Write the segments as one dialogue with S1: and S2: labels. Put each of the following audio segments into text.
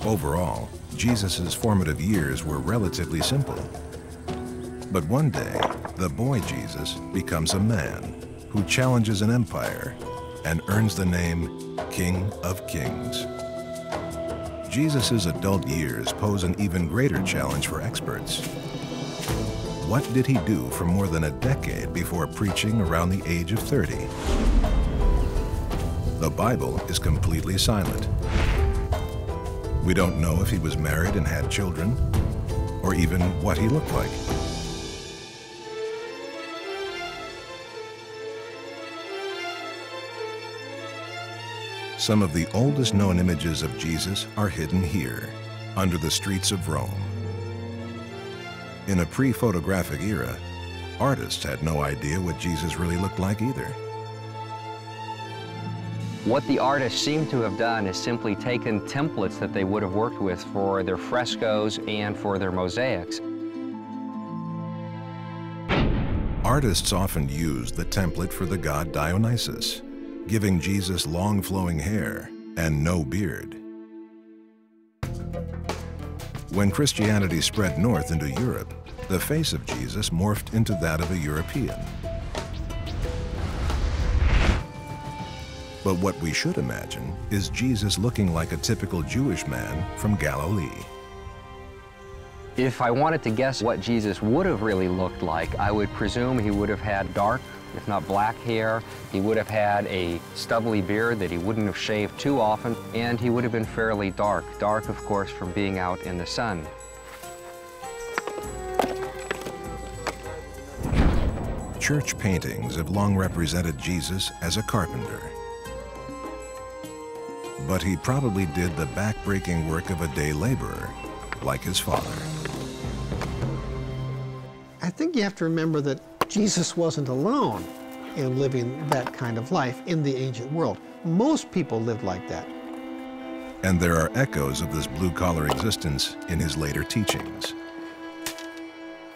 S1: Overall, Jesus' formative years were relatively simple. But one day, the boy Jesus becomes a man who challenges an empire and earns the name King of Kings. Jesus' adult years pose an even greater challenge for experts. What did he do for more than a decade before preaching around the age of 30? The Bible is completely silent. We don't know if he was married and had children, or even what he looked like. Some of the oldest known images of Jesus are hidden here, under the streets of Rome. In a pre-photographic era, artists had no idea what Jesus really looked like either.
S2: What the artists seem to have done is simply taken templates that they would have worked with for their frescoes and for their mosaics.
S1: Artists often used the template for the god Dionysus, giving Jesus long flowing hair and no beard. When Christianity spread north into Europe, the face of Jesus morphed into that of a European. But what we should imagine is Jesus looking like a typical Jewish man from Galilee.
S2: If I wanted to guess what Jesus would have really looked like, I would presume he would have had dark, if not black hair. He would have had a stubbly beard that he wouldn't have shaved too often, and he would have been fairly dark. Dark, of course, from being out in the sun.
S1: Church paintings have long represented Jesus as a carpenter. But he probably did the back-breaking work of a day laborer, like his father.
S3: I think you have to remember that Jesus wasn't alone in living that kind of life in the ancient world. Most people lived like that.
S1: And there are echoes of this blue-collar existence in his later teachings.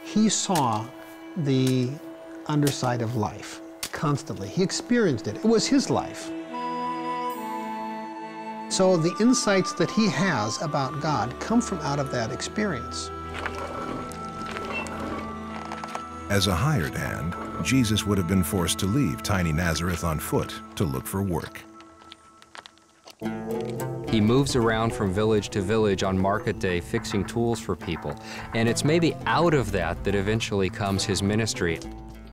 S3: He saw the underside of life constantly. He experienced it. It was his life. So the insights that he has about God come from out of that experience.
S1: As a hired hand, Jesus would have been forced to leave tiny Nazareth on foot to look for work.
S2: He moves around from village to village on market day fixing tools for people, and it's maybe out of that that eventually comes his ministry.